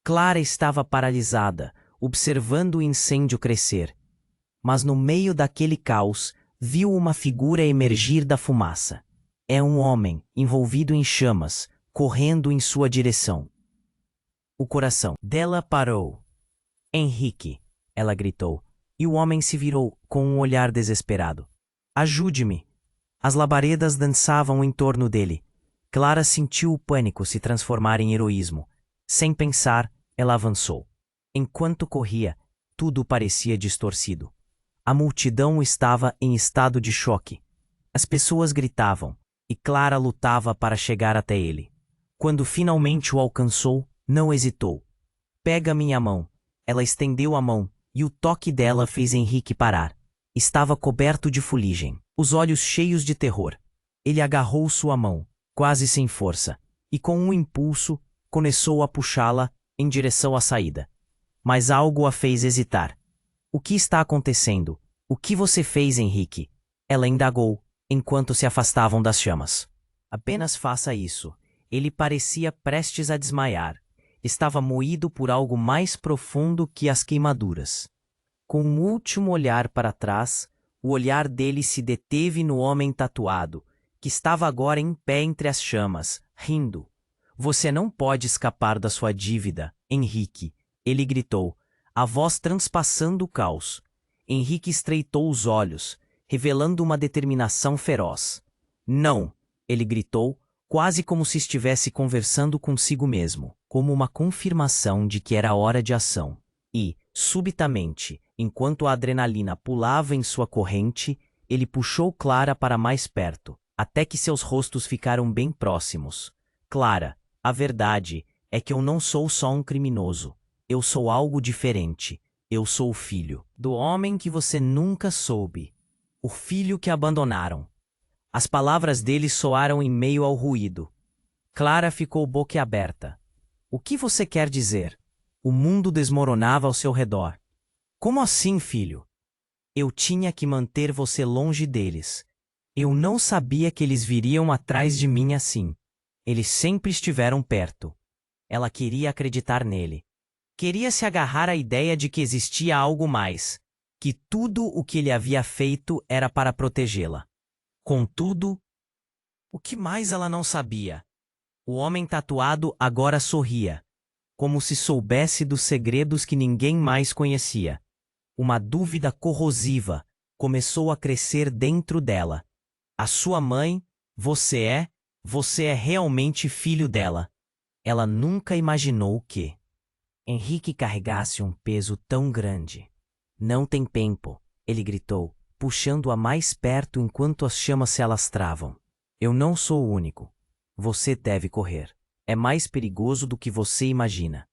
Clara estava paralisada, observando o incêndio crescer. Mas no meio daquele caos, viu uma figura emergir da fumaça. É um homem, envolvido em chamas, correndo em sua direção. O coração dela parou. Henrique, ela gritou, e o homem se virou com um olhar desesperado. Ajude-me! As labaredas dançavam em torno dele. Clara sentiu o pânico se transformar em heroísmo. Sem pensar, ela avançou. Enquanto corria, tudo parecia distorcido. A multidão estava em estado de choque. As pessoas gritavam, e Clara lutava para chegar até ele. Quando finalmente o alcançou, não hesitou. Pega minha mão. Ela estendeu a mão, e o toque dela fez Henrique parar. Estava coberto de fuligem, os olhos cheios de terror. Ele agarrou sua mão, quase sem força, e com um impulso, começou a puxá-la em direção à saída. Mas algo a fez hesitar. O que está acontecendo? O que você fez, Henrique? Ela indagou, enquanto se afastavam das chamas. Apenas faça isso. Ele parecia prestes a desmaiar. Estava moído por algo mais profundo que as queimaduras. Com um último olhar para trás, o olhar dele se deteve no homem tatuado, que estava agora em pé entre as chamas, rindo. Você não pode escapar da sua dívida, Henrique, ele gritou, a voz transpassando o caos. Henrique estreitou os olhos, revelando uma determinação feroz. Não, ele gritou, quase como se estivesse conversando consigo mesmo, como uma confirmação de que era hora de ação. E, subitamente, enquanto a adrenalina pulava em sua corrente, ele puxou Clara para mais perto, até que seus rostos ficaram bem próximos. Clara, a verdade é que eu não sou só um criminoso. Eu sou algo diferente. Eu sou o filho do homem que você nunca soube. O filho que abandonaram. As palavras dele soaram em meio ao ruído. Clara ficou boquiaberta. O que você quer dizer? O mundo desmoronava ao seu redor. Como assim, filho? Eu tinha que manter você longe deles. Eu não sabia que eles viriam atrás de mim assim. Eles sempre estiveram perto. Ela queria acreditar nele. Queria se agarrar à ideia de que existia algo mais, que tudo o que ele havia feito era para protegê-la. Contudo, o que mais ela não sabia? O homem tatuado agora sorria, como se soubesse dos segredos que ninguém mais conhecia. Uma dúvida corrosiva começou a crescer dentro dela. A sua mãe, você é realmente filho dela. Ela nunca imaginou que Henrique carregasse um peso tão grande. Não tem tempo, ele gritou, puxando-a mais perto enquanto as chamas se alastravam. Eu não sou o único. Você deve correr. É mais perigoso do que você imagina.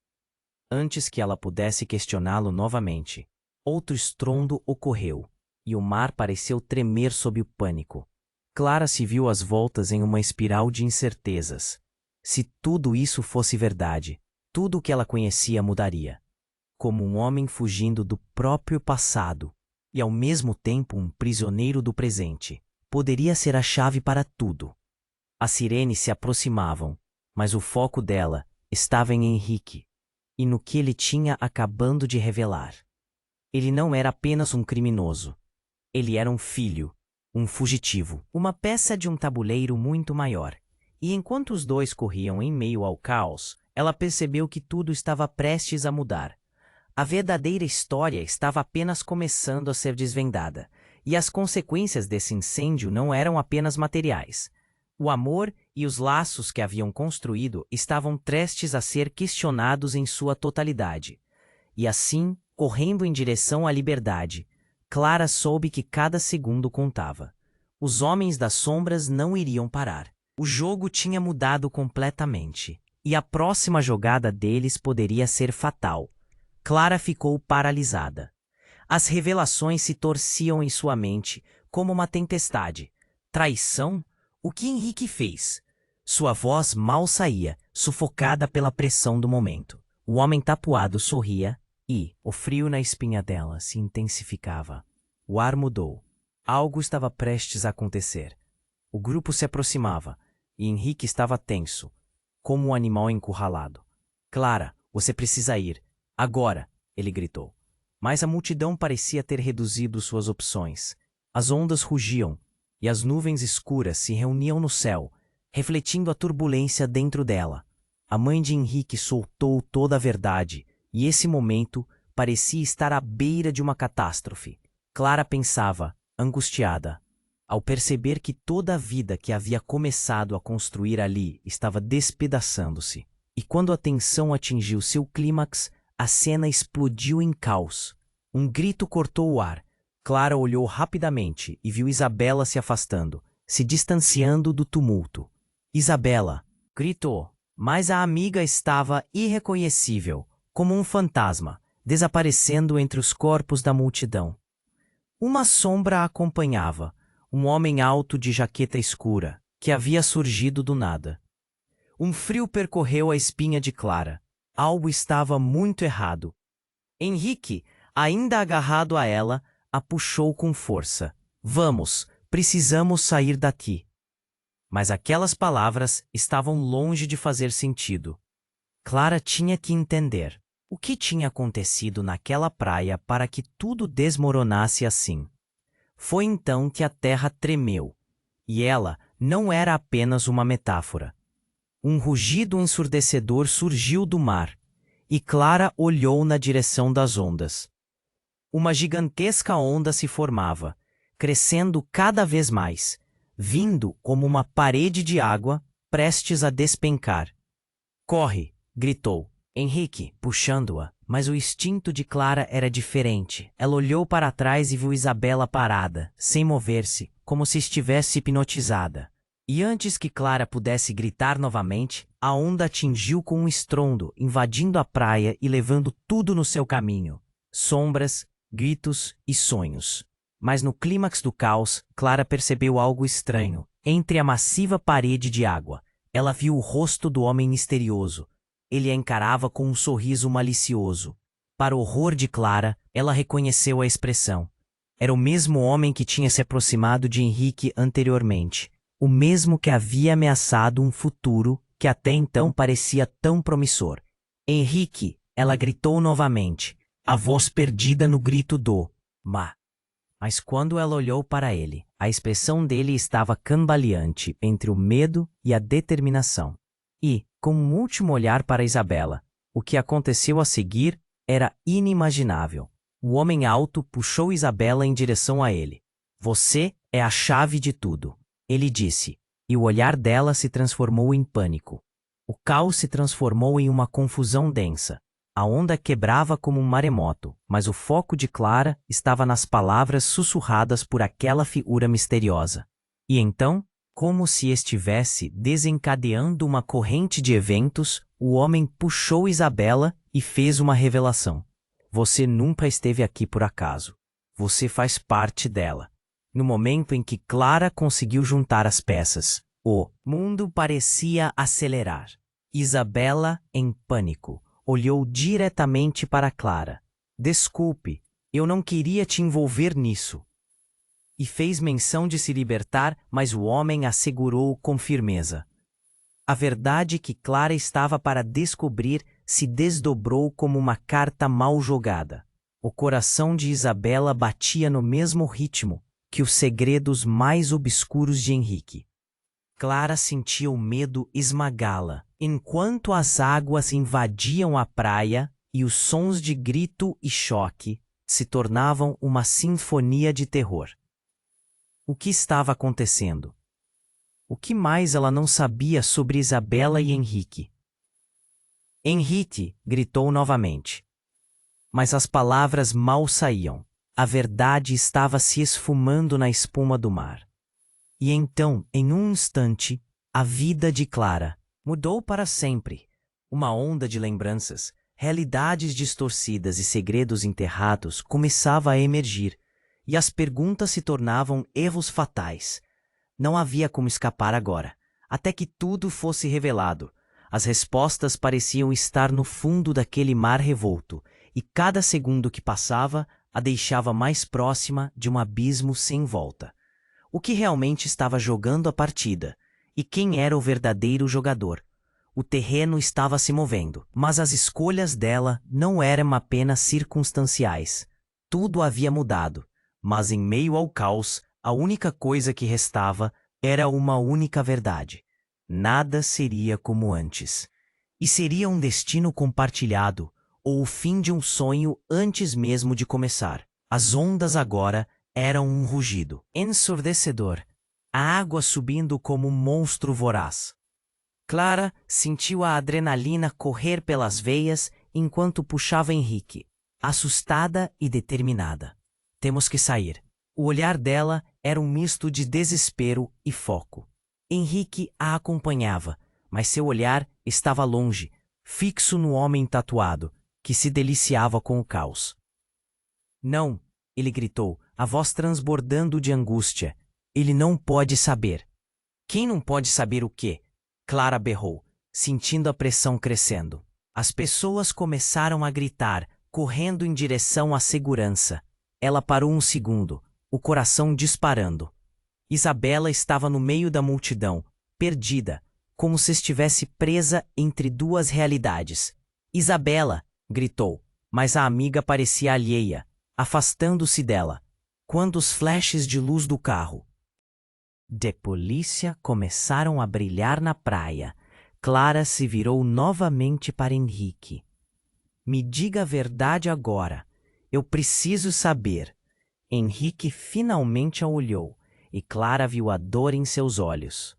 Antes que ela pudesse questioná-lo novamente, outro estrondo ocorreu, e o mar pareceu tremer sob o pânico. Clara se viu às voltas em uma espiral de incertezas. Se tudo isso fosse verdade, tudo o que ela conhecia mudaria. Como um homem fugindo do próprio passado, e ao mesmo tempo um prisioneiro do presente, poderia ser a chave para tudo. As sirenes se aproximavam, mas o foco dela estava em Henrique, e no que ele tinha acabando de revelar. Ele não era apenas um criminoso. Ele era um filho, um fugitivo, uma peça de um tabuleiro muito maior. E enquanto os dois corriam em meio ao caos, ela percebeu que tudo estava prestes a mudar. A verdadeira história estava apenas começando a ser desvendada, e as consequências desse incêndio não eram apenas materiais. O amor e os laços que haviam construído estavam prestes a ser questionados em sua totalidade. E assim, correndo em direção à liberdade, Clara soube que cada segundo contava. Os homens das sombras não iriam parar. O jogo tinha mudado completamente, e a próxima jogada deles poderia ser fatal. Clara ficou paralisada. As revelações se torciam em sua mente como uma tempestade. Traição? O que Henrique fez? Sua voz mal saía, sufocada pela pressão do momento. O homem tatuado sorria e o frio na espinha dela se intensificava. O ar mudou. Algo estava prestes a acontecer. O grupo se aproximava e Henrique estava tenso, como um animal encurralado. Clara, você precisa ir. Agora, ele gritou. Mas a multidão parecia ter reduzido suas opções. As ondas rugiam e as nuvens escuras se reuniam no céu, refletindo a turbulência dentro dela. A mãe de Henrique soltou toda a verdade, e esse momento parecia estar à beira de uma catástrofe. Clara pensava, angustiada, ao perceber que toda a vida que havia começado a construir ali estava despedaçando-se. E quando a tensão atingiu seu clímax, a cena explodiu em caos. Um grito cortou o ar. Clara olhou rapidamente e viu Isabela se afastando, se distanciando do tumulto. Isabela! Gritou. Mas a amiga estava irreconhecível, como um fantasma, desaparecendo entre os corpos da multidão. Uma sombra a acompanhava, um homem alto de jaqueta escura, que havia surgido do nada. Um frio percorreu a espinha de Clara. Algo estava muito errado. Henrique, ainda agarrado a ela, a puxou com força. Vamos, precisamos sair daqui. Mas aquelas palavras estavam longe de fazer sentido. Clara tinha que entender o que tinha acontecido naquela praia para que tudo desmoronasse assim. Foi então que a terra tremeu, e ela não era apenas uma metáfora. Um rugido ensurdecedor surgiu do mar, e Clara olhou na direção das ondas. Uma gigantesca onda se formava, crescendo cada vez mais, vindo como uma parede de água prestes a despencar. Corre! Gritou Henrique, puxando-a, mas o instinto de Clara era diferente. Ela olhou para trás e viu Isabela parada, sem mover-se, como se estivesse hipnotizada. E antes que Clara pudesse gritar novamente, a onda atingiu com um estrondo, invadindo a praia e levando tudo no seu caminho. Sombras, gritos e sonhos. Mas no clímax do caos, Clara percebeu algo estranho. Entre a massiva parede de água, ela viu o rosto do homem misterioso. Ele a encarava com um sorriso malicioso. Para o horror de Clara, ela reconheceu a expressão. Era o mesmo homem que tinha se aproximado de Henrique anteriormente. O mesmo que havia ameaçado um futuro que até então parecia tão promissor. Henrique, ela gritou novamente, a voz perdida no grito do Mas quando ela olhou para ele, a expressão dele estava cambaleante entre o medo e a determinação. E, com um último olhar para Isabela, o que aconteceu a seguir era inimaginável. O homem alto puxou Isabela em direção a ele. Você é a chave de tudo, ele disse, e o olhar dela se transformou em pânico. O caos se transformou em uma confusão densa. A onda quebrava como um maremoto, mas o foco de Clara estava nas palavras sussurradas por aquela figura misteriosa. E então, como se estivesse desencadeando uma corrente de eventos, o homem puxou Isabela e fez uma revelação. Você nunca esteve aqui por acaso. Você faz parte dela. No momento em que Clara conseguiu juntar as peças, o mundo parecia acelerar. Isabela, em pânico, olhou diretamente para Clara. Desculpe, eu não queria te envolver nisso. E fez menção de se libertar, mas o homem a segurou com firmeza. A verdade que Clara estava para descobrir se desdobrou como uma carta mal jogada. O coração de Isabela batia no mesmo ritmo que os segredos mais obscuros de Henrique. Clara sentia o medo esmagá-la, enquanto as águas invadiam a praia e os sons de grito e choque se tornavam uma sinfonia de terror. O que estava acontecendo? O que mais ela não sabia sobre Isabela e Henrique? Henrique, gritou novamente. Mas as palavras mal saíam. A verdade estava se esfumando na espuma do mar. E então, em um instante, a vida de Clara mudou para sempre. Uma onda de lembranças, realidades distorcidas e segredos enterrados começava a emergir, e as perguntas se tornavam erros fatais. Não havia como escapar agora, até que tudo fosse revelado. As respostas pareciam estar no fundo daquele mar revolto, e cada segundo que passava a deixava mais próxima de um abismo sem volta. O que realmente estava jogando a partida? E quem era o verdadeiro jogador? O terreno estava se movendo, mas as escolhas dela não eram apenas circunstanciais. Tudo havia mudado, mas em meio ao caos, a única coisa que restava era uma única verdade. Nada seria como antes. E seria um destino compartilhado, ou o fim de um sonho antes mesmo de começar. As ondas agora eram um rugido ensurdecedor, a água subindo como um monstro voraz. Clara sentiu a adrenalina correr pelas veias enquanto puxava Henrique, assustada e determinada. Temos que sair. O olhar dela era um misto de desespero e foco. Henrique a acompanhava, mas seu olhar estava longe, fixo no homem tatuado, que se deliciava com o caos. Não, ele gritou, a voz transbordando de angústia. Ele não pode saber. Quem não pode saber o quê? Clara berrou, sentindo a pressão crescendo. As pessoas começaram a gritar, correndo em direção à segurança. Ela parou um segundo, o coração disparando. Isabela estava no meio da multidão, perdida, como se estivesse presa entre duas realidades. Isabela! Gritou, mas a amiga parecia alheia, afastando-se dela, quando os flashes de luz do carro de polícia começaram a brilhar na praia. Clara se virou novamente para Henrique. Me diga a verdade agora. Eu preciso saber. Henrique finalmente a olhou, e Clara viu a dor em seus olhos.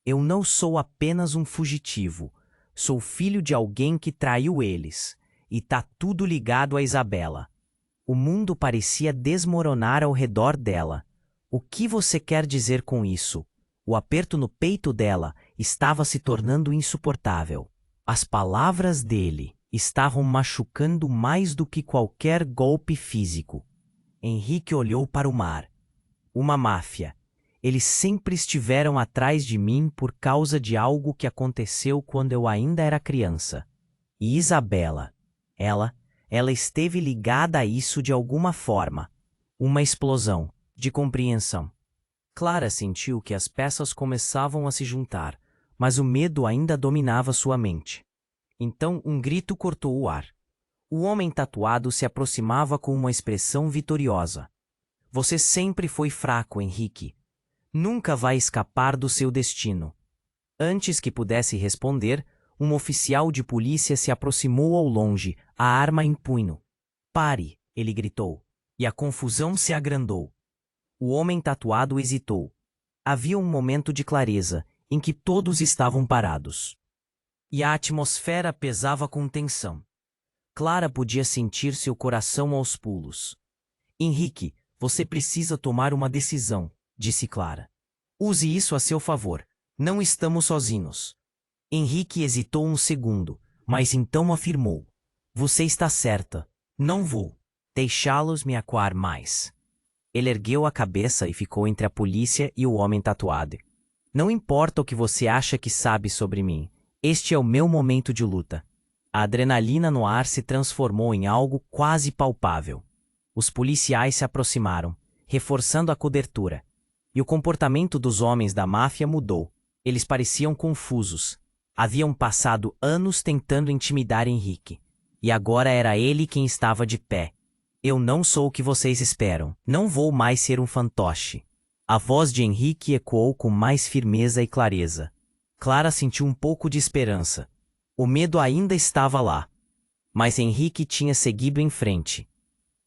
Eu não sou apenas um fugitivo. Sou filho de alguém que traiu eles. E tá tudo ligado a Isabela. O mundo parecia desmoronar ao redor dela. O que você quer dizer com isso? O aperto no peito dela estava se tornando insuportável. As palavras dele estavam machucando mais do que qualquer golpe físico. Henrique olhou para o mar. Uma máfia. Eles sempre estiveram atrás de mim por causa de algo que aconteceu quando eu ainda era criança. E Isabela, ela esteve ligada a isso de alguma forma. Uma explosão de compreensão. Clara sentiu que as peças começavam a se juntar, mas o medo ainda dominava sua mente. Então um grito cortou o ar. O homem tatuado se aproximava com uma expressão vitoriosa. Você sempre foi fraco, Henrique. Nunca vai escapar do seu destino. Antes que pudesse responder, um oficial de polícia se aproximou ao longe, a arma em punho. Pare, ele gritou, e a confusão se agrandou. O homem tatuado hesitou. Havia um momento de clareza, em que todos estavam parados. E a atmosfera pesava com tensão. Clara podia sentir seu coração aos pulos. Henrique, você precisa tomar uma decisão, disse Clara. Use isso a seu favor. Não estamos sozinhos. Henrique hesitou um segundo, mas então afirmou. Você está certa. Não vou deixá-los me acuar mais. Ele ergueu a cabeça e ficou entre a polícia e o homem tatuado. Não importa o que você acha que sabe sobre mim. Este é o meu momento de luta. A adrenalina no ar se transformou em algo quase palpável. Os policiais se aproximaram, reforçando a cobertura. E o comportamento dos homens da máfia mudou. Eles pareciam confusos. Haviam passado anos tentando intimidar Henrique. E agora era ele quem estava de pé. Eu não sou o que vocês esperam. Não vou mais ser um fantoche. A voz de Henrique ecoou com mais firmeza e clareza. Clara sentiu um pouco de esperança. O medo ainda estava lá. Mas Henrique tinha seguido em frente.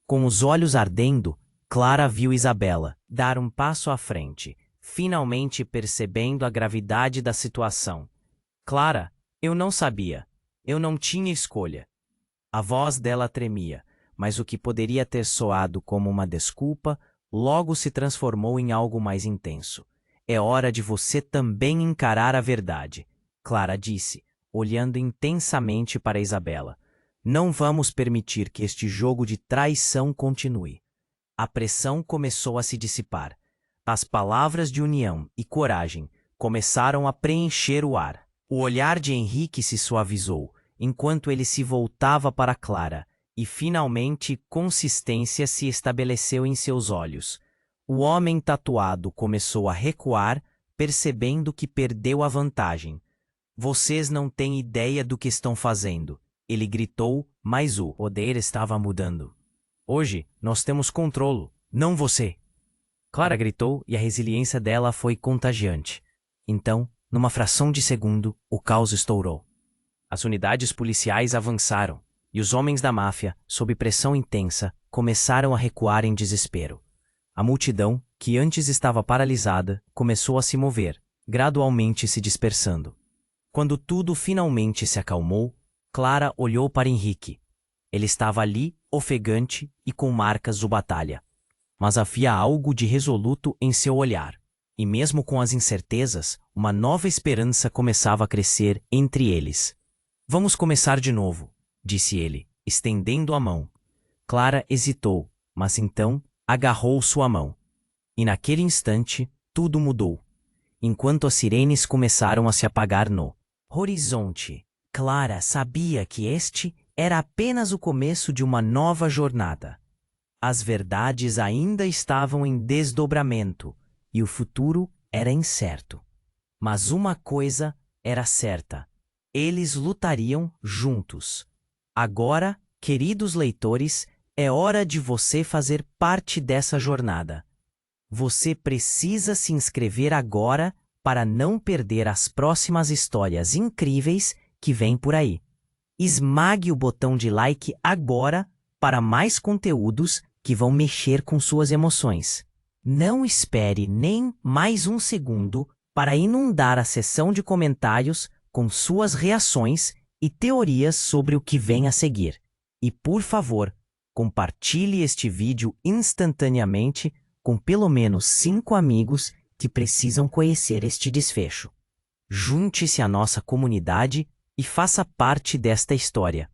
Com os olhos ardendo, Clara viu Isabela dar um passo à frente, finalmente percebendo a gravidade da situação. Clara, eu não sabia. Eu não tinha escolha. A voz dela tremia, mas o que poderia ter soado como uma desculpa, logo se transformou em algo mais intenso. É hora de você também encarar a verdade, Clara disse, olhando intensamente para Isabela. Não vamos permitir que este jogo de traição continue. A pressão começou a se dissipar. As palavras de união e coragem começaram a preencher o ar. O olhar de Henrique se suavizou, enquanto ele se voltava para Clara, e finalmente consistência se estabeleceu em seus olhos. O homem tatuado começou a recuar, percebendo que perdeu a vantagem. Vocês não têm ideia do que estão fazendo, ele gritou, mas o poder estava mudando. Hoje, nós temos controle, não você. Clara gritou e a resiliência dela foi contagiante. Então, numa fração de segundo, o caos estourou. As unidades policiais avançaram, e os homens da máfia, sob pressão intensa, começaram a recuar em desespero. A multidão, que antes estava paralisada, começou a se mover, gradualmente se dispersando. Quando tudo finalmente se acalmou, Clara olhou para Henrique. Ele estava ali, ofegante e com marcas de batalha. Mas havia algo de resoluto em seu olhar. E mesmo com as incertezas, uma nova esperança começava a crescer entre eles. Vamos começar de novo, disse ele, estendendo a mão. Clara hesitou, mas então agarrou sua mão. E naquele instante, tudo mudou. Enquanto as sirenes começaram a se apagar no horizonte, Clara sabia que este era apenas o começo de uma nova jornada. As verdades ainda estavam em desdobramento e o futuro era incerto. Mas uma coisa era certa: eles lutariam juntos. Agora, queridos leitores, é hora de você fazer parte dessa jornada. Você precisa se inscrever agora para não perder as próximas histórias incríveis que vêm por aí. Esmague o botão de like agora para mais conteúdos que vão mexer com suas emoções. Não espere nem mais um segundo para inundar a seção de comentários com suas reações e teorias sobre o que vem a seguir. E, por favor, compartilhe este vídeo instantaneamente com pelo menos 5 amigos que precisam conhecer este desfecho. Junte-se à nossa comunidade e faça parte desta história.